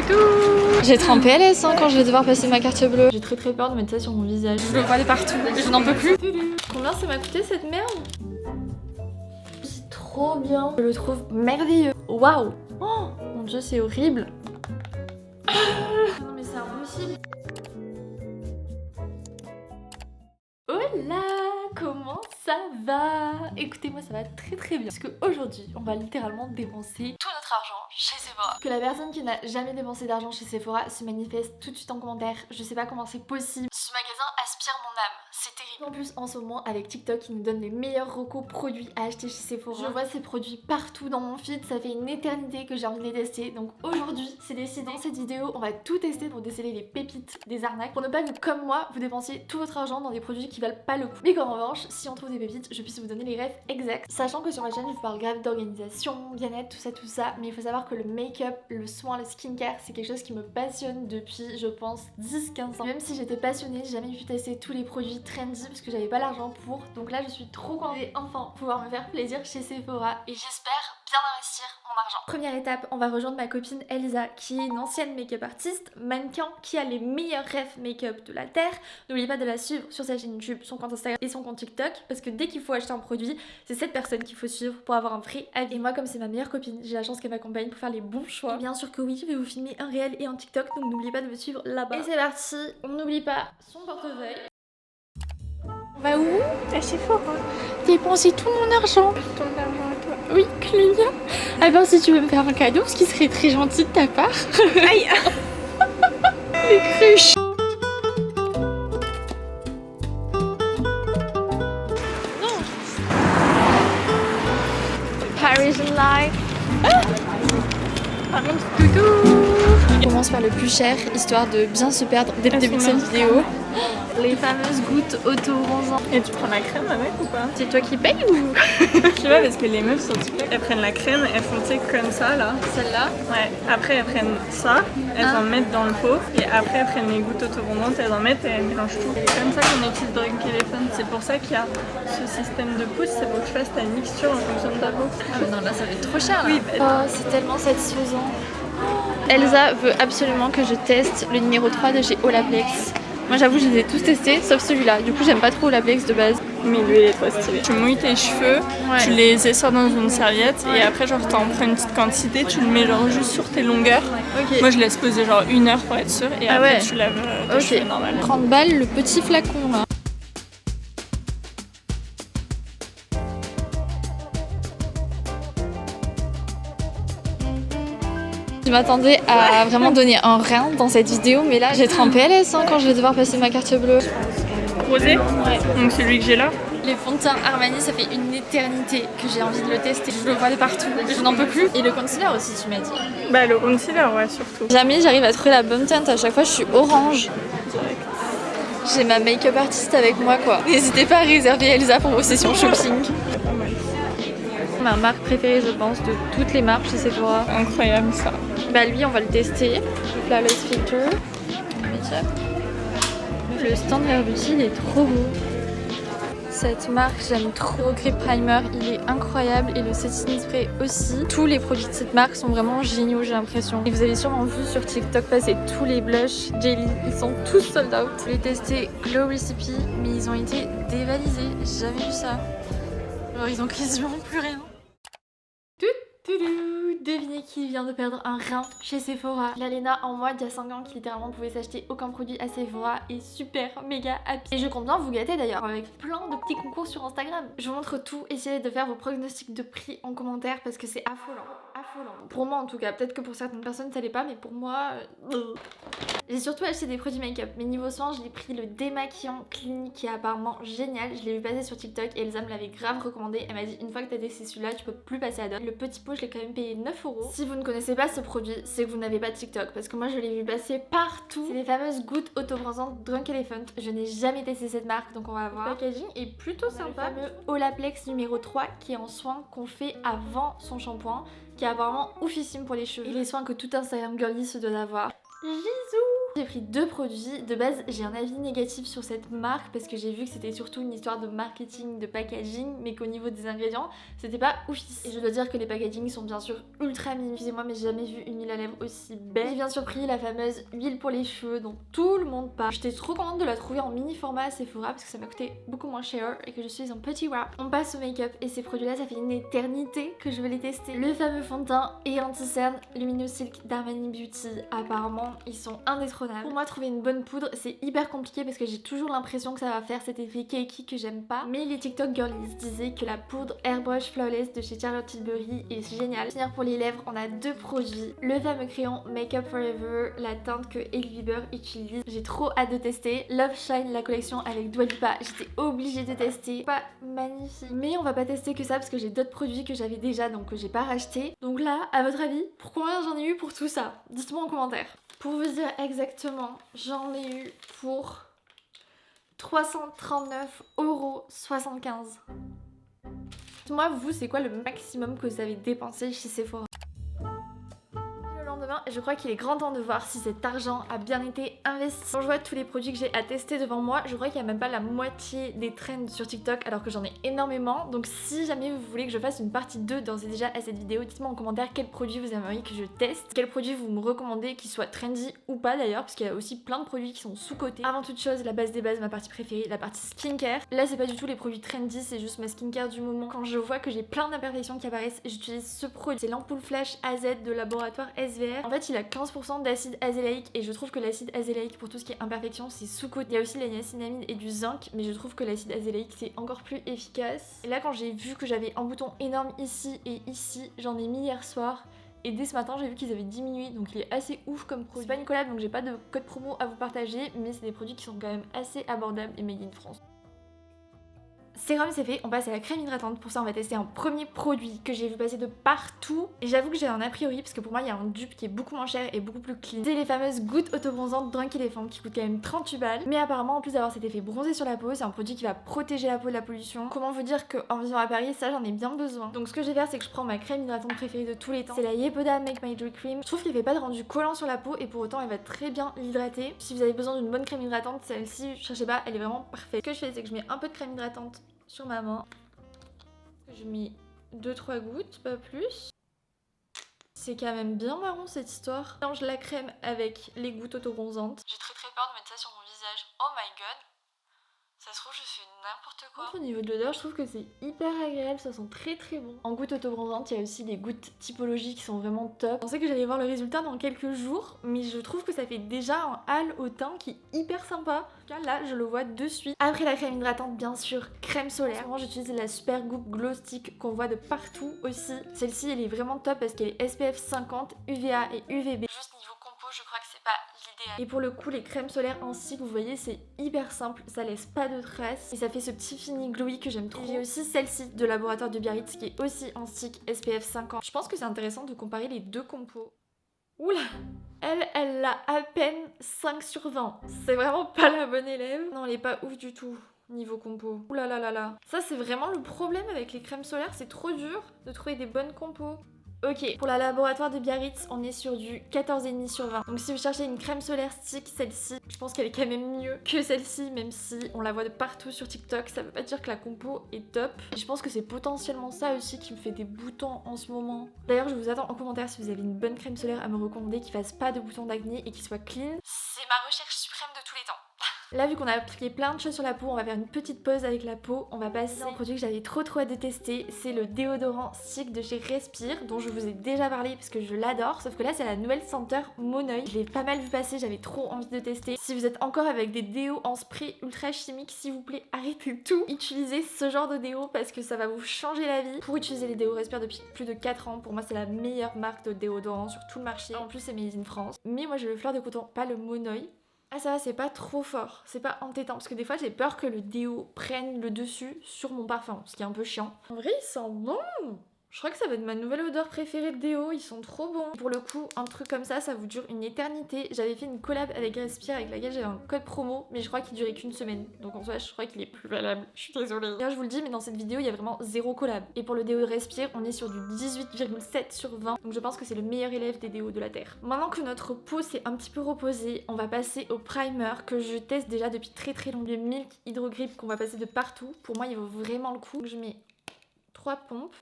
toutou. J'ai trop en PLS quand je vais devoir passer ma carte bleue. J'ai très peur de mettre ça sur mon visage. Je le vois aller partout et je n'en peux plus. Combien ça m'a coûté cette merde? C'est trop bien. Je le trouve merveilleux. Waouh. Oh mon dieu, c'est horrible. Non mais c'est impossible. Hola, comment ça va? Écoutez, moi ça va très bien. Parce qu'aujourd'hui, on va littéralement dépenser tout notre argent chez Sephora. Que la personne qui n'a jamais dépensé d'argent chez Sephora se manifeste tout de suite en commentaire. Je sais pas comment c'est possible. Ce magasin aspire mon âme. C'est terrible. En plus, en ce moment, avec TikTok, ils nous donnent les meilleurs recos produits à acheter chez Sephora. Je vois ces produits partout dans mon feed. Ça fait une éternité que j'ai envie de les tester. Donc aujourd'hui, c'est décidé. Dans cette vidéo, on va tout tester pour déceler les pépites des arnaques. Pour ne pas que, comme moi, vous dépensiez tout votre argent dans des produits qui valent pas le coup. Mais qu'en revanche, si on trouve des pépites, je puisse vous donner les refs exacts. Sachant que sur ma chaîne, je vous parle grave d'organisation, bien-être, tout ça. Mais il faut savoir que le make-up, le soin, le skincare, c'est quelque chose qui me passionne depuis, je pense, 10-15 ans. Même si j'étais passionnée, j'ai jamais pu tester tous les produits trendy parce que j'avais pas l'argent pour. Donc là, je suis trop contente et enfin pouvoir me faire plaisir chez Sephora et j'espère bien investir mon argent. Première étape, on va rejoindre ma copine Elsa qui est une ancienne make-up artiste, mannequin, qui a les meilleurs refs make-up de la terre. N'oubliez pas de la suivre sur sa chaîne YouTube, son compte Instagram et son compte TikTok parce que dès qu'il faut acheter un produit, c'est cette personne qu'il faut suivre pour avoir un vrai avis. Et moi, comme c'est ma meilleure copine, j'ai la chance qu'elle m'accompagne pour faire les bons choix. Et bien sûr que oui, je vais vous filmer un réel et un TikTok, donc n'oubliez pas de me suivre là-bas. Et c'est parti, on n'oublie pas son portefeuille. On va où? À Sephora. Dépenser tout mon argent. Ton argent à toi. Oui, Clélia. Alors si tu veux me faire un cadeau, ce qui serait très gentil de ta part. Aïe. Les cruches. Parisian life. Par contre, toutou. On commence par le plus cher, histoire de bien se perdre dès le début de cette vidéo. Les fameuses gouttes auto-bronzantes. Et tu prends la crème avec ou pas? C'est toi qui payes ou? Je sais pas parce que les meufs sur TikTok elles prennent la crème, elles font comme ça là. Celle-là? Ouais. Après elles prennent ça, elles en mettent dans le pot et après elles prennent les gouttes auto-bronzantes, elles en mettent et elles mélangent tout. C'est comme ça qu'on utilise Drunk Elephant. C'est pour ça qu'il y a ce système de pouce, c'est pour que tu fasses ta mixture en fonction de ta peau. Ah mais non là ça va être trop cher là. Oui, oh c'est tellement satisfaisant. Elsa veut absolument que je teste le numéro 3 de chez Olaplex. Moi j'avoue je les ai tous testés sauf celui-là. Du coup j'aime pas trop Olaplex de base. Mais lui il est trop stylé. Tu mouilles tes cheveux, tu les essores dans une serviette et après genre t'en prends une petite quantité, tu le mets genre juste sur tes longueurs. Okay. Moi je laisse poser genre 1 heure pour être sûre et après tu laves tes cheveux normal. 30 balles le petit flacon là. Je m'attendais à vraiment donner un rein dans cette vidéo, mais là j'ai trop en PLS quand je vais devoir passer ma carte bleue. Rosé? Ouais. Donc celui que j'ai là. Les fonds de teint Armani, ça fait une éternité que j'ai envie de le tester. Je le vois de partout, je n'en peux plus. Et le concealer aussi, tu m'as dit. Bah le concealer, ouais, surtout. Jamais j'arrive à trouver la bonne teinte, à chaque fois je suis orange. J'ai ma make-up artiste avec moi quoi. N'hésitez pas à réserver Elsa pour vos sessions shopping. Ma marque préférée je pense de toutes les marques chez Sephora. Incroyable ça. Bah lui on va le tester. Le Flawless Filter. Le stand Rare Beauty il est trop beau. Cette marque j'aime trop. Grip Primer il est incroyable et le setting spray aussi. Tous les produits de cette marque sont vraiment géniaux j'ai l'impression. Et vous avez sûrement vu sur TikTok passer tous les blushs Jelly. Ils sont tous sold out. Je l'ai testé Glow Recipe mais ils ont été dévalisés. J'ai jamais vu ça. Alors ils ont quasiment plus rien. Devinez qui vient de perdre un rein chez Sephora. La Léna en moi d'il y a 5 ans qui littéralement pouvait s'acheter aucun produit à Sephora est super méga happy. Et je compte bien vous gâter d'ailleurs avec plein de petits concours sur Instagram. Je vous montre tout, essayez de faire vos pronostics de prix en commentaire parce que c'est affolant. Pour moi en tout cas, peut-être que pour certaines personnes ça l'est pas mais pour moi... J'ai surtout acheté des produits make-up. Mais niveau soin, je l'ai pris le démaquillant Clinique qui est apparemment génial. Je l'ai vu passer sur TikTok et Elsa me l'avait grave recommandé. Elle m'a dit une fois que t'as testé celui-là, tu peux plus passer à d'autres. Le petit pot, je l'ai quand même payé 9 €. Si vous ne connaissez pas ce produit, c'est que vous n'avez pas TikTok parce que moi je l'ai vu passer partout. C'est les fameuses gouttes auto-bronzantes Drunk Elephant. Je n'ai jamais testé cette marque donc on va voir. Le packaging est plutôt sympa. Le fameux Olaplex numéro 3 qui est en soin qu'on fait avant son shampoing, qui est apparemment oufissime pour les cheveux. Et les soins que tout Instagram girly se doit d'avoir. Bisous. j'ai pris 2 produits. De base, j'ai un avis négatif sur cette marque parce que j'ai vu que c'était surtout une histoire de marketing, de packaging, mais qu'au niveau des ingrédients, c'était pas oufis. Et je dois dire que les packagings sont bien sûr ultra mimes. Excusez-moi, mais j'ai jamais vu une huile à lèvres aussi belle. J'ai bien sûr pris la fameuse huile pour les cheveux dont tout le monde parle. J'étais trop contente de la trouver en mini format à Sephora parce que ça m'a coûté beaucoup moins cher et que je suis en petit wrap. On passe au make-up et ces produits-là, ça fait une éternité que je veux les tester. Le fameux fond de teint et anti-cerne Luminous Silk d'Armani Beauty. Apparemment, ils sont indétrônables. Pour moi, trouver une bonne poudre, c'est hyper compliqué parce que j'ai toujours l'impression que ça va faire cet effet cakey que j'aime pas. Mais les TikTok girlies disaient que la poudre Airbrush Flawless de chez Charlotte Tilbury est géniale. Finir pour les lèvres, on a 2 produits. Le fameux crayon Make Up Forever, la teinte que Hailey Bieber utilise. J'ai trop hâte de tester. Love Shine, la collection avec Dua Lipa, j'étais obligée de tester. Pas magnifique. Mais on va pas tester que ça parce que j'ai d'autres produits que j'avais déjà donc que j'ai pas racheté. Donc là, à votre avis, pour combien j'en ai eu pour tout ça? Dites-moi en commentaire. Pour vous dire exactement, j'en ai eu pour 339,75 €. Dites-moi, vous, c'est quoi le maximum que vous avez dépensé chez Sephora? Demain, je crois qu'il est grand temps de voir si cet argent a bien été investi. Quand je vois tous les produits que j'ai à tester devant moi, je crois qu'il n'y a même pas la moitié des trends sur TikTok alors que j'en ai énormément. Donc si jamais vous voulez que je fasse une partie 2 d'ores et déjà à cette vidéo, dites-moi en commentaire quel produit vous aimeriez que je teste, quel produit vous me recommandez, qu'il soit trendy ou pas d'ailleurs, parce qu'il y a aussi plein de produits qui sont sous-cotés. Avant toute chose, la base des bases, ma partie préférée, la partie skincare. Là c'est pas du tout les produits trendy, c'est juste ma skincare du moment. Quand je vois que j'ai plein d'imperfections qui apparaissent, j'utilise ce produit. C'est l'ampoule flash AZ de laboratoire SVR. En fait, il a 15% d'acide azélaïque et je trouve que l'acide azélaïque pour tout ce qui est imperfection c'est sous-coté. Il y a aussi la niacinamide et du zinc, mais je trouve que l'acide azélaïque c'est encore plus efficace. Et là, quand j'ai vu que j'avais un bouton énorme ici et ici, j'en ai mis hier soir. Et dès ce matin, j'ai vu qu'ils avaient diminué, donc il est assez ouf comme produit. C'est pas une collab, donc j'ai pas de code promo à vous partager, mais c'est des produits qui sont quand même assez abordables et made in France. Sérum c'est fait, on passe à la crème hydratante. Pour ça on va tester un premier produit que j'ai vu passer de partout. Et j'avoue que j'ai un a priori parce que pour moi il y a un dupe qui est beaucoup moins cher et beaucoup plus clean. C'est les fameuses gouttes autobronzantes Drunk Elephant qui coûtent quand même 38 balles. Mais apparemment en plus d'avoir cet effet bronzé sur la peau, c'est un produit qui va protéger la peau de la pollution. Comment vous dire qu'en vivant à Paris, ça j'en ai bien besoin. Donc ce que je vais faire c'est que je prends ma crème hydratante préférée de tous les temps. C'est la Yepoda Make My Day Cream. Je trouve qu'elle fait pas de rendu collant sur la peau et pour autant elle va très bien l'hydrater. Si vous avez besoin d'une bonne crème hydratante, celle-ci, cherchez pas, elle est vraiment parfaite. Ce que je fais c'est que je mets un peu de crème hydratante sur ma main. Je mets 2-3 gouttes, pas plus. C'est quand même bien marron cette histoire. Je mélange la crème avec les gouttes autobronzantes. J'ai très peur de mettre ça sur mon visage. Oh my god. Ça se trouve je fais n'importe quoi. Au niveau de l'odeur, je trouve que c'est hyper agréable, ça sent très bon. En gouttes autobronzantes, il y a aussi des gouttes typologiques qui sont vraiment top. Je pensais que j'allais voir le résultat dans quelques jours, mais je trouve que ça fait déjà un halo au teint qui est hyper sympa. Là, je le vois de suite. Après la crème hydratante, bien sûr, crème solaire. Moi, j'utilise la Super Goop Glow Stick qu'on voit de partout aussi. Celle-ci, elle est vraiment top parce qu'elle est SPF 50, UVA et UVB. Juste niveau compo, je crois que c'est pas l'idéal. Et pour le coup, les crèmes solaires en stick, vous voyez, c'est hyper simple. Ça laisse pas de traces. Et ça fait ce petit fini glowy que j'aime trop. J'ai aussi celle-ci de laboratoire de Biarritz qui est aussi en stick SPF 50. Je pense que c'est intéressant de comparer les deux compos. Oula! Elle a à peine 5 sur 20. C'est vraiment pas la bonne élève. Non, elle est pas ouf du tout niveau compo. Oulah là là là. Ça, c'est vraiment le problème avec les crèmes solaires. C'est trop dur de trouver des bonnes compos. Ok, pour la laboratoire de Biarritz, on est sur du 14,5 sur 20. Donc si vous cherchez une crème solaire stick, celle-ci, je pense qu'elle est quand même mieux que celle-ci, même si on la voit de partout sur TikTok. Ça veut pas dire que la compo est top. Et je pense que c'est potentiellement ça aussi qui me fait des boutons en ce moment. D'ailleurs, je vous attends en commentaire si vous avez une bonne crème solaire à me recommander qui fasse pas de boutons d'acné et qui soit clean. C'est ma recherche suprême de tous les temps. Là, vu qu'on a appliqué plein de choses sur la peau, on va faire une petite pause avec la peau. On va passer à un produit que j'avais trop hâte de tester. C'est le déodorant stick de chez Respire, dont je vous ai déjà parlé parce que je l'adore. Sauf que là, c'est la nouvelle senteur Mon Oeil. Je l'ai pas mal vu passer, j'avais trop envie de tester. Si vous êtes encore avec des déos en spray ultra chimiques, s'il vous plaît, arrêtez tout. Utilisez ce genre de déo parce que ça va vous changer la vie. Pour utiliser les déos Respire depuis plus de 4 ans, pour moi, c'est la meilleure marque de déodorant sur tout le marché. En plus, c'est made in France. Mais moi, j'ai le fleur de coton, pas le Mon Oeil. Ah ça va, c'est pas trop fort, c'est pas entêtant parce que des fois j'ai peur que le déo prenne le dessus sur mon parfum, ce qui est un peu chiant. En vrai il sent bon. Je crois que ça va être ma nouvelle odeur préférée de déo, ils sont trop bons. Pour le coup, un truc comme ça vous dure une éternité. J'avais fait une collab avec Respire avec laquelle j'avais un code promo, mais je crois qu'il durait qu'une semaine. Donc en soi, je crois qu'il est plus valable. Je suis désolée. Là, je vous le dis, mais dans cette vidéo, il y a vraiment 0 collab. Et pour le déo Respire, on est sur du 18,7 sur 20. Donc je pense que c'est le meilleur élève des déos de la Terre. Maintenant que notre peau s'est un petit peu reposée, on va passer au primer que je teste déjà depuis très longtemps. Le Milk Hydro Grip qu'on va passer de partout. Pour moi, il vaut vraiment le coup. Donc je mets 3 pompes.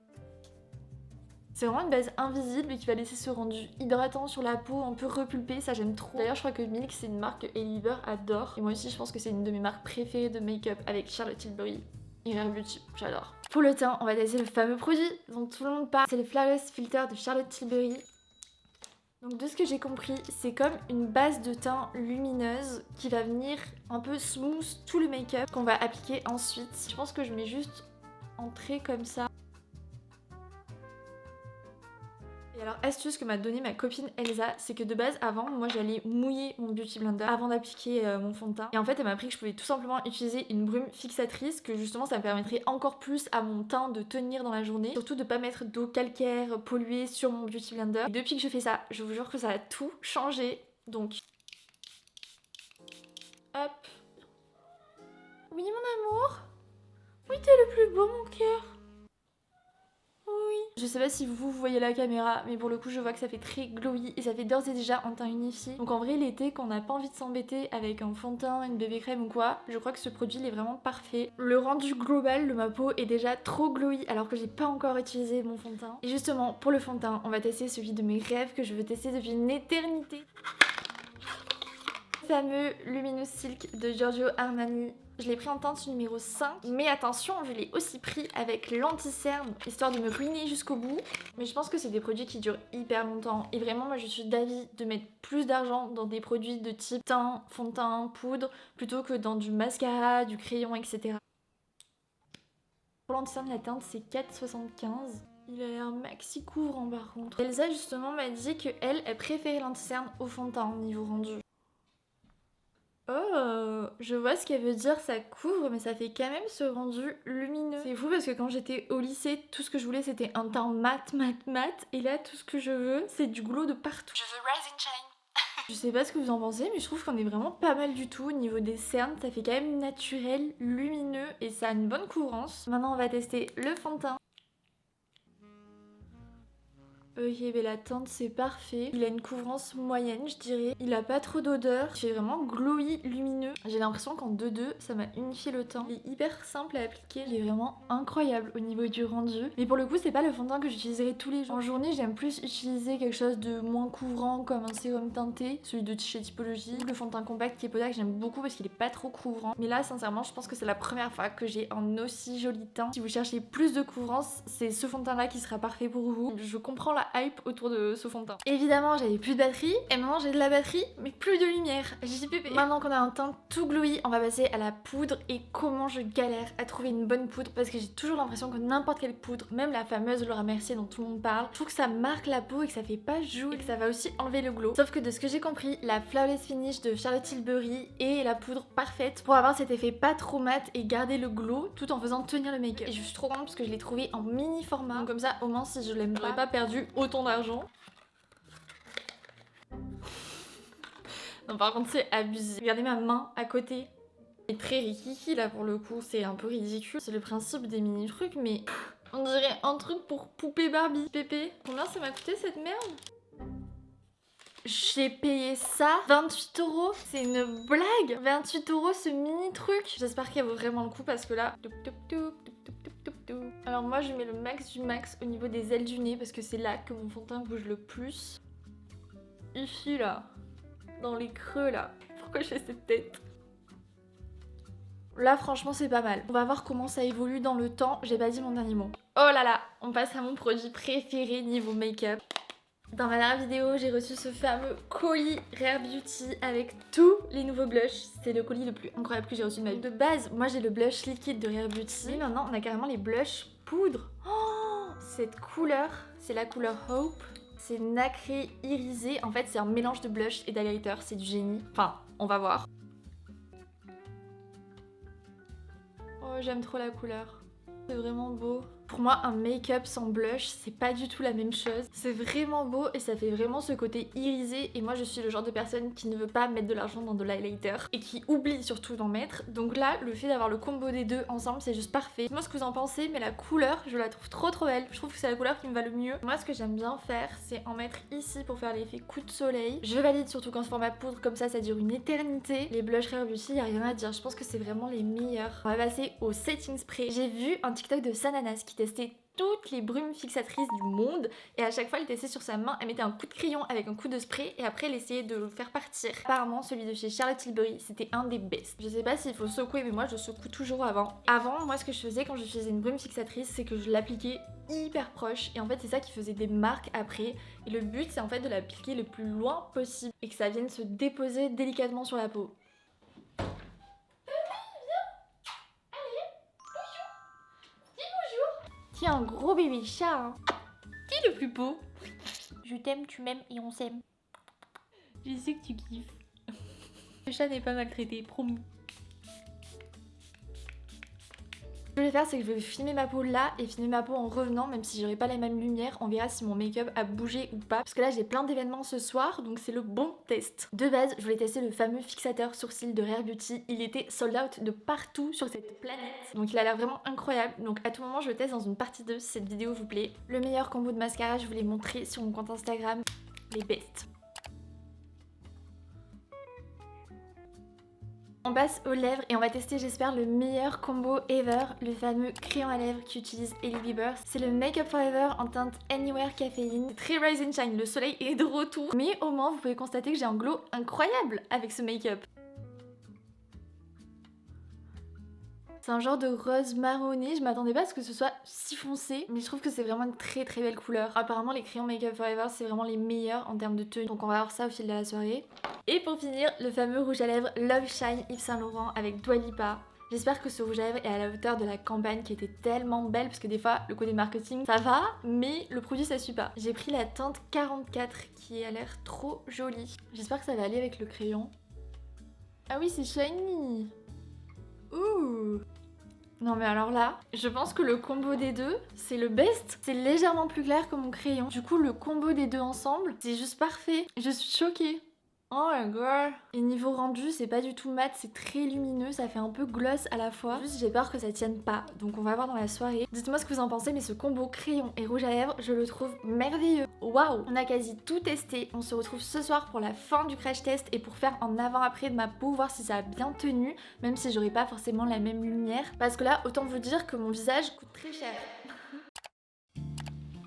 C'est vraiment une base invisible qui va laisser ce rendu hydratant sur la peau, un peu repulpé, ça j'aime trop. D'ailleurs je crois que Milk c'est une marque que Hailey Bieber adore. Et moi aussi je pense que c'est une de mes marques préférées de make-up avec Charlotte Tilbury et Rare Beauty, j'adore. Pour le teint, on va tester le fameux produit dont tout le monde parle. C'est le Flawless Filter de Charlotte Tilbury. Donc de ce que j'ai compris, c'est comme une base de teint lumineuse qui va venir un peu smooth tout le make-up qu'on va appliquer ensuite. Je pense que je mets juste en trait comme ça. Et alors, astuce que m'a donnée ma copine Elsa, c'est que de base, avant, moi j'allais mouiller mon Beauty Blender avant d'appliquer mon fond de teint. Et en fait, elle m'a appris que je pouvais tout simplement utiliser une brume fixatrice, que justement ça me permettrait encore plus à mon teint de tenir dans la journée. Surtout de pas mettre d'eau calcaire polluée sur mon Beauty Blender. Et depuis que je fais ça, je vous jure que ça a tout changé. Donc, hop. Oui, mon amour. Oui, t'es le plus beau, mon cœur. Oui. Je sais pas si vous voyez la caméra, mais pour le coup je vois que ça fait très glowy et ça fait d'ores et déjà un teint unifié. Donc en vrai l'été quand on n'a pas envie de s'embêter avec un fond de teint, une bébé crème ou quoi, je crois que ce produit il est vraiment parfait. Le rendu global de ma peau est déjà trop glowy alors que j'ai pas encore utilisé mon fond de teint. Et justement pour le fond de teint, on va tester celui de mes rêves que je veux tester depuis une éternité. Le fameux Luminous Silk de Giorgio Armani. Je l'ai pris en teinte numéro 5, mais attention, je l'ai aussi pris avec l'anti-cerne, histoire de me ruiner jusqu'au bout. Mais je pense que c'est des produits qui durent hyper longtemps. Et vraiment, moi je suis d'avis de mettre plus d'argent dans des produits de type teint, fond de teint, poudre, plutôt que dans du mascara, du crayon, etc. Pour l'anti-cerne, la teinte c'est 4,75. Il a l'air maxi couvrant par contre. Elsa justement m'a dit qu'elle préférait l'anti-cerne au fond de teint niveau rendu. Oh, je vois ce qu'elle veut dire, ça couvre, mais ça fait quand même ce rendu lumineux. C'est fou parce que quand j'étais au lycée, tout ce que je voulais c'était un teint mat, et là tout ce que je veux c'est du glow de partout. Je veux rise and shine. Je sais pas ce que vous en pensez, mais je trouve qu'on est vraiment pas mal du tout au niveau des cernes, ça fait quand même naturel, lumineux et ça a une bonne couvrance. Maintenant on va tester le fond de teint. Ok, mais la teinte c'est parfait. Il a une couvrance moyenne, je dirais. Il a pas trop d'odeur. Il fait vraiment glowy, lumineux. J'ai l'impression qu'en 2-2, ça m'a unifié le teint. Il est hyper simple à appliquer. Il est vraiment incroyable au niveau du rendu. Mais pour le coup, c'est pas le fond de teint que j'utiliserai tous les jours. En journée, j'aime plus utiliser quelque chose de moins couvrant comme un sérum teinté, celui de chez Typologie. Le fond de teint compact qui est Kodak, j'aime beaucoup parce qu'il est pas trop couvrant. Mais là, sincèrement, je pense que c'est la première fois que j'ai un aussi joli teint. Si vous cherchez plus de couvrance, c'est ce fond de teint là qui sera parfait pour vous. Je comprends la hype autour de ce fond de teint. Évidemment, j'avais plus de batterie et maintenant j'ai de la batterie mais plus de lumière. JPP. Maintenant qu'on a un teint tout glowy, on va passer à la poudre et comment je galère à trouver une bonne poudre parce que j'ai toujours l'impression que n'importe quelle poudre, même la fameuse Laura Mercier dont tout le monde parle, je trouve que ça marque la peau et que ça fait pas joue et que ça va aussi enlever le glow. Sauf que de ce que j'ai compris, la Flawless Finish de Charlotte Tilbury est la poudre parfaite pour avoir cet effet pas trop mat et garder le glow tout en faisant tenir le make-up. Et je suis trop contente parce que je l'ai trouvé en mini format. Donc comme ça, au moins si je l'aime pas, j'aurais pas perdu autant d'argent. Non, par contre c'est abusé. Regardez ma main à côté. C'est très rikiki là pour le coup, c'est un peu ridicule. C'est le principe des mini trucs mais on dirait un truc pour poupée Barbie. Pépé, combien ça m'a coûté cette merde? J'ai payé ça 28 €. C'est une blague. 28 € ce mini truc. J'espère qu'elle vaut vraiment le coup parce que là... Alors moi je mets le max du max au niveau des ailes du nez parce que c'est là que mon fond de teint bouge le plus. Ici là, dans les creux là. Pourquoi je fais cette tête? Là franchement c'est pas mal. On va voir comment ça évolue dans le temps. J'ai pas dit mon dernier mot. Oh là là, on passe à mon produit préféré niveau make-up. Dans ma dernière vidéo, j'ai reçu ce fameux colis Rare Beauty avec tous les nouveaux blushs. C'est le colis le plus incroyable que j'ai reçu de ma vie. De base, moi j'ai le blush liquide de Rare Beauty. Mais maintenant, on a carrément les blushs poudre. Oh, cette couleur, c'est la couleur Hope. C'est nacré irisé. En fait, c'est un mélange de blush et d'highlighter. C'est du génie. Enfin, on va voir. Oh, j'aime trop la couleur. C'est vraiment beau. Pour moi, un make-up sans blush, c'est pas du tout la même chose. C'est vraiment beau et ça fait vraiment ce côté irisé. Et moi, je suis le genre de personne qui ne veut pas mettre de l'argent dans de l'highlighter et qui oublie surtout d'en mettre. Donc là, le fait d'avoir le combo des deux ensemble, c'est juste parfait. Moi, ce que vous en pensez, mais la couleur, je la trouve trop belle. Je trouve que c'est la couleur qui me va le mieux. Moi, ce que j'aime bien faire, c'est en mettre ici pour faire l'effet coup de soleil. Je valide surtout quand c'est format poudre, comme ça dure une éternité. Les blush Rare Beauty, y a rien à dire. Je pense que c'est vraiment les meilleurs. On va passer au setting spray. J'ai vu un TikTok de Sananas qui testait toutes les brumes fixatrices du monde et à chaque fois elle testait sur sa main, elle mettait un coup de crayon avec un coup de spray et après elle essayait de le faire partir. Apparemment celui de chez Charlotte Tilbury c'était un des best. Je sais pas s'il faut secouer mais moi je secoue toujours avant. Avant moi ce que je faisais quand j'utilisais une brume fixatrice c'est que je l'appliquais hyper proche et en fait c'est ça qui faisait des marques après et le but c'est en fait de l'appliquer le plus loin possible et que ça vienne se déposer délicatement sur la peau. Qui est un gros bébé chat hein. Qui est le plus beau? Je t'aime, tu m'aimes et on s'aime. Je sais que tu kiffes. Le chat n'est pas maltraité, promis. Ce que je vais faire c'est que je vais filmer ma peau là et filmer ma peau en revenant même si j'aurai pas la même lumière. On verra si mon make-up a bougé ou pas. Parce que là j'ai plein d'événements ce soir donc c'est le bon test. De base je voulais tester le fameux fixateur sourcil de Rare Beauty. Il était sold out de partout sur cette planète. Donc il a l'air vraiment incroyable. Donc à tout moment je le teste dans une partie 2 si cette vidéo vous plaît. Le meilleur combo de mascara je vous l'ai montré sur mon compte Instagram. Les best. On passe aux lèvres et on va tester j'espère le meilleur combo ever, le fameux crayon à lèvres qu'utilise Hailey Bieber. C'est le Make Up Forever en teinte Anywhere Caféine. C'est très Rise and Shine, le soleil est de retour. Mais au moins vous pouvez constater que j'ai un glow incroyable avec ce make-up. C'est un genre de rose marronné, je m'attendais pas à ce que ce soit si foncé, mais je trouve que c'est vraiment une très belle couleur. Apparemment les crayons Make Up Forever c'est vraiment les meilleurs en termes de tenue, donc on va voir ça au fil de la soirée. Et pour finir, le fameux rouge à lèvres Love Shine Yves Saint Laurent avec Dua Lipa. J'espère que ce rouge à lèvres est à la hauteur de la campagne qui était tellement belle parce que des fois le côté marketing ça va mais le produit ça suit pas. J'ai pris la teinte 44 qui a l'air trop jolie. J'espère que ça va aller avec le crayon. Ah oui c'est shiny. Ouh. Non mais alors là, je pense que le combo des deux, c'est le best. C'est légèrement plus clair que mon crayon. Du coup, le combo des deux ensemble, c'est juste parfait. Je suis choquée. Oh my god. Et niveau rendu, c'est pas du tout mat, c'est très lumineux, ça fait un peu gloss à la fois. Juste j'ai peur que ça tienne pas, donc on va voir dans la soirée. Dites-moi ce que vous en pensez, mais ce combo crayon et rouge à lèvres, je le trouve merveilleux. Waouh. On a quasi tout testé, on se retrouve ce soir pour la fin du crash test et pour faire en avant-après de ma peau, voir si ça a bien tenu, même si j'aurai pas forcément la même lumière. Parce que là, autant vous dire que mon visage coûte très cher.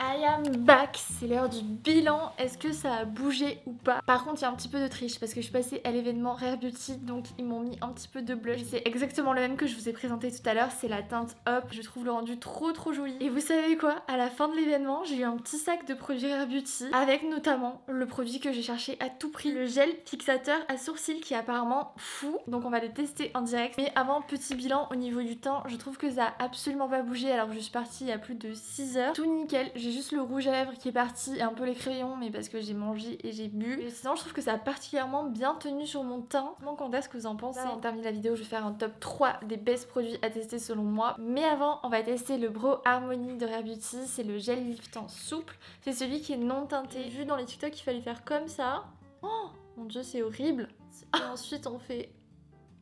I am back, c'est l'heure du bilan, est-ce que ça a bougé ou pas? Par contre il y a un petit peu de triche parce que je suis passée à l'événement Rare Beauty donc ils m'ont mis un petit peu de blush. C'est exactement le même que je vous ai présenté tout à l'heure, c'est la teinte Hop, je trouve le rendu trop joli. Et vous savez quoi? À la fin de l'événement j'ai eu un petit sac de produits Rare Beauty avec notamment le produit que j'ai cherché à tout prix, le gel fixateur à sourcils qui est apparemment fou, donc on va le tester en direct. Mais avant, petit bilan au niveau du teint, je trouve que ça a absolument pas bougé alors que je suis partie il y a plus de 6 heures. Tout nickel, j'ai juste le rouge à lèvres qui est parti et un peu les crayons mais parce que j'ai mangé et j'ai bu. Et sinon je trouve que ça a particulièrement bien tenu sur mon teint. Mon compte, est-ce que vous en pensez? Là, on termine la vidéo, je vais faire un top 3 des best produits à tester selon moi. Mais avant, on va tester le Brow Harmony de Rare Beauty. C'est le gel liftant souple. C'est celui qui est non teinté. J'ai vu dans les TikTok qu'il fallait faire comme ça. Oh mon dieu, c'est horrible. Et ensuite on fait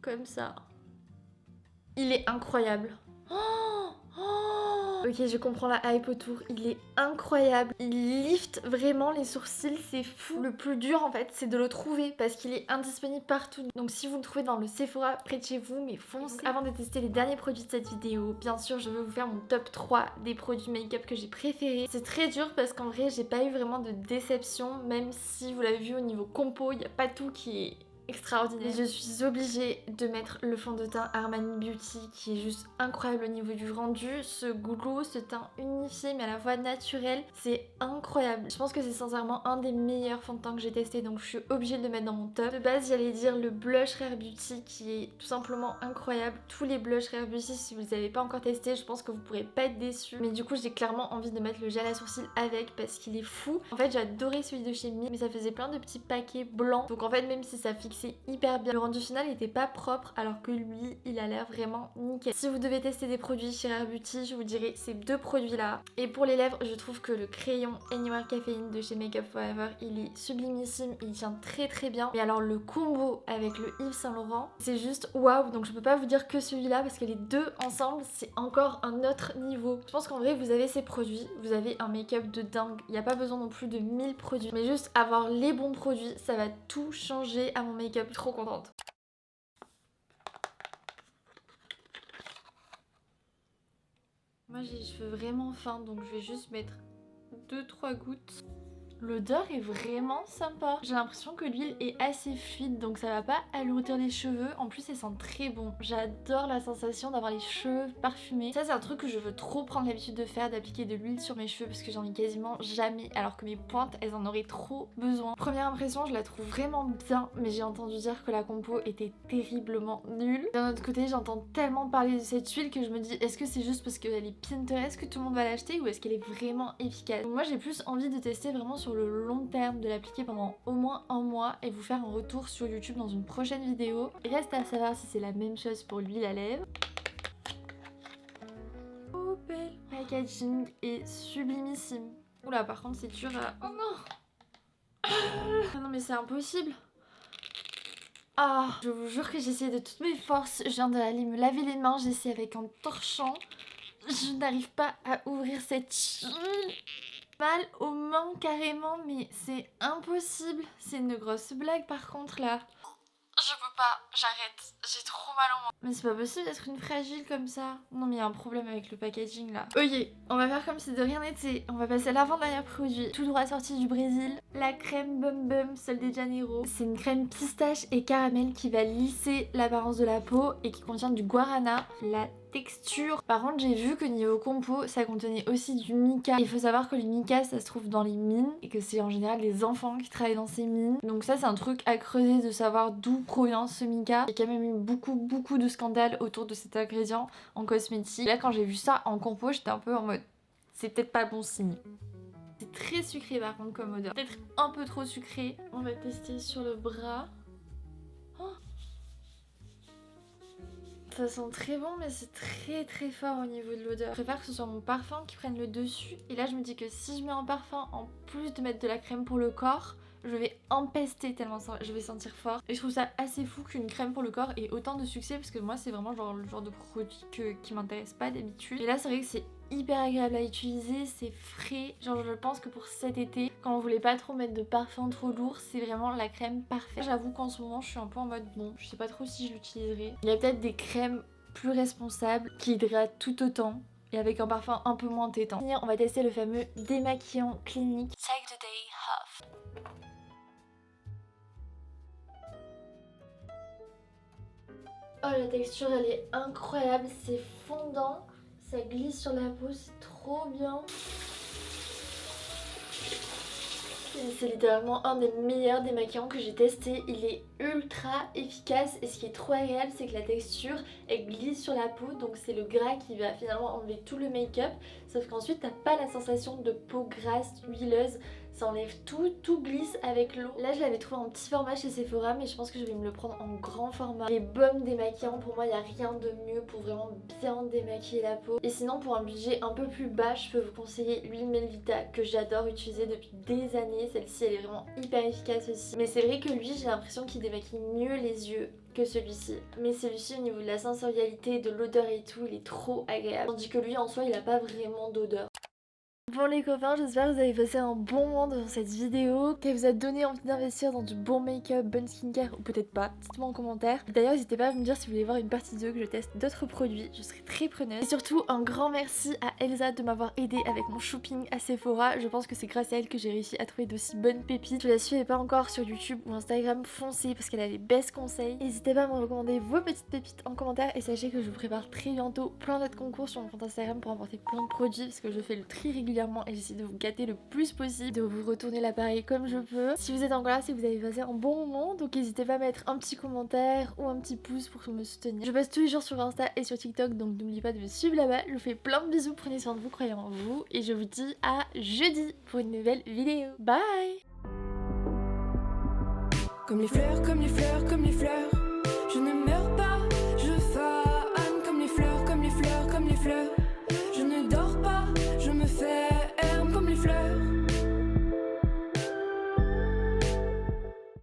comme ça. Il est incroyable. Ok, je comprends la hype autour, il est incroyable, il lift vraiment les sourcils, c'est fou. Le plus dur en fait, c'est de le trouver parce qu'il est indisponible partout. Donc si vous le trouvez dans le Sephora près de chez vous, mais foncez. Avant de tester les derniers produits de cette vidéo, bien sûr, je veux vous faire mon top 3 des produits make-up que j'ai préférés. C'est très dur parce qu'en vrai, j'ai pas eu vraiment de déception, même si vous l'avez vu au niveau compo, il n'y a pas tout qui est extraordinaire. Et je suis obligée de mettre le fond de teint Armani Beauty qui est juste incroyable au niveau du rendu. Ce glow, ce teint unifié mais à la fois naturel, c'est incroyable. Je pense que c'est sincèrement un des meilleurs fonds de teint que j'ai testé donc je suis obligée de le mettre dans mon top. De base j'allais dire le blush Rare Beauty qui est tout simplement incroyable. Tous les blushs Rare Beauty si vous les avez pas encore testés je pense que vous pourrez pas être déçus. Mais du coup j'ai clairement envie de mettre le gel à sourcils avec parce qu'il est fou. En fait j'ai adoré celui de chez Mi mais ça faisait plein de petits paquets blancs donc en fait même si ça fixe c'est hyper bien. Le rendu final était pas propre alors que lui il a l'air vraiment nickel. Si vous devez tester des produits chez Rare Beauty, je vous dirais ces deux produits là. Et pour les lèvres, je trouve que le crayon Anywhere Caféine de chez Make Up For Ever, il est sublimissime, il tient très bien. Mais alors le combo avec le Yves Saint Laurent, c'est juste waouh. Donc je peux pas vous dire que celui-là parce que les deux ensemble c'est encore un autre niveau. Je pense qu'en vrai vous avez ces produits, vous avez un make-up de dingue. Il n'y a pas besoin non plus de 1000 produits, mais juste avoir les bons produits, ça va tout changer à mon make-up. Je suis trop contente. Moi j'ai les cheveux vraiment fins donc je vais juste mettre 2-3 gouttes. L'odeur est vraiment sympa. J'ai l'impression que l'huile est assez fluide donc ça va pas alourdir les cheveux. En plus elle sent très bon. J'adore la sensation d'avoir les cheveux parfumés. Ça c'est un truc que je veux trop prendre l'habitude de faire, d'appliquer de l'huile sur mes cheveux parce que j'en ai quasiment jamais alors que mes pointes elles en auraient trop besoin. Première impression je la trouve vraiment bien mais j'ai entendu dire que la compo était terriblement nulle. D'un autre côté j'entends tellement parler de cette huile que je me dis est-ce que c'est juste parce qu'elle est Pinterest que tout le monde va l'acheter ou est-ce qu'elle est vraiment efficace? Donc moi j'ai plus envie de tester vraiment sur le long terme, de l'appliquer pendant au moins un mois et vous faire un retour sur YouTube dans une prochaine vidéo. Il reste à savoir si c'est la même chose pour l'huile à lèvres. Oh belle packaging est sublimissime. Oula par contre c'est dur à... Oh non. Ah non mais c'est impossible. Ah, je vous jure que j'ai essayé de toutes mes forces. Je viens d'aller me laver les mains, j'ai essayé avec un torchon. Je n'arrive pas à ouvrir cette... Mal aux mains carrément, mais c'est impossible. C'est une grosse blague par contre là. Je peux pas, j'arrête, j'ai trop mal aux mains. Mais c'est pas possible d'être une fragile comme ça. Non mais il y a un problème avec le packaging là. Ok, on va faire comme si de rien n'était. On va passer à l'avant-dernier produit, tout droit sorti du Brésil. La crème Bum Bum Sol de Janeiro. C'est une crème pistache et caramel qui va lisser l'apparence de la peau et qui contient du guarana. La texture. Par contre j'ai vu que niveau compo ça contenait aussi du mica. Il faut savoir que le mica ça se trouve dans les mines et que c'est en général les enfants qui travaillent dans ces mines. Donc ça c'est un truc à creuser de savoir d'où provient ce mica. Il y a quand même eu beaucoup de scandales autour de cet ingrédient en cosmétique. Là quand j'ai vu ça en compo j'étais un peu en mode c'est peut-être pas bon signe. C'est très sucré par contre comme odeur. Peut-être un peu trop sucré. On va tester sur le bras. Ça sent très bon mais c'est très fort au niveau de l'odeur. Je préfère que ce soit mon parfum qui prenne le dessus. Et là je me dis que si je mets un parfum en plus de mettre de la crème pour le corps, je vais empester tellement je vais sentir fort. Et je trouve ça assez fou qu'une crème pour le corps ait autant de succès parce que moi c'est vraiment genre le genre de produit qui m'intéresse pas d'habitude. Et là c'est vrai que c'est hyper agréable à utiliser, c'est frais. Genre je pense que pour cet été, quand on voulait pas trop mettre de parfum trop lourd, c'est vraiment la crème parfaite. J'avoue qu'en ce moment je suis un peu en mode bon, je sais pas trop si je l'utiliserai. Il y a peut-être des crèmes plus responsables qui hydratent tout autant et avec un parfum un peu moins tétant. On va tester le fameux démaquillant Clinique Take the Day Off. Oh la texture elle est incroyable, c'est fondant. Ça glisse sur la peau, c'est trop bien. C'est littéralement un des meilleurs démaquillants que j'ai testé. Il est ultra efficace et ce qui est trop agréable c'est que la texture elle glisse sur la peau. Donc c'est le gras qui va finalement enlever tout le make-up. Sauf qu'ensuite t'as pas la sensation de peau grasse, huileuse. Ça enlève tout glisse avec l'eau. Là je l'avais trouvé en petit format chez Sephora mais je pense que je vais me le prendre en grand format. Les baumes démaquillants pour moi il n'y a rien de mieux pour vraiment bien démaquiller la peau. Et sinon pour un budget un peu plus bas je peux vous conseiller l'huile Melvita que j'adore utiliser depuis des années. Celle-ci elle est vraiment hyper efficace aussi. Mais c'est vrai que lui j'ai l'impression qu'il démaquille mieux les yeux que celui-ci. Mais celui-ci au niveau de la sensorialité, de l'odeur et tout il est trop agréable. Tandis que lui en soi il a pas vraiment d'odeur. Bon les copains, j'espère que vous avez passé un bon moment dans cette vidéo, qu'elle vous a donné envie d'investir dans du bon make-up, bonne skincare ou peut-être pas, dites-moi en commentaire. D'ailleurs n'hésitez pas à me dire si vous voulez voir une partie 2 que je teste d'autres produits, je serai très preneuse. Et surtout un grand merci à Elsa de m'avoir aidé avec mon shopping à Sephora, je pense que c'est grâce à elle que j'ai réussi à trouver d'aussi bonnes pépites. Si vous la suivez pas encore sur YouTube ou Instagram, foncez parce qu'elle a les best conseils. N'hésitez pas à me recommander vos petites pépites en commentaire et sachez que je vous prépare très bientôt plein d'autres concours sur mon compte Instagram pour emporter plein de produits parce que je fais le tri régulièrement et j'essaie de vous gâter le plus possible, de vous retourner l'appareil comme je peux. Si vous êtes encore là, c'est que vous avez passé un bon moment, donc n'hésitez pas à mettre un petit commentaire ou un petit pouce pour me soutenir. Je passe tous les jours sur Insta et sur TikTok, donc n'oubliez pas de me suivre là-bas. Je vous fais plein de bisous, prenez soin de vous, croyez en vous et je vous dis à jeudi pour une nouvelle vidéo. Bye. Comme les fleurs, comme les fleurs, comme les fleurs.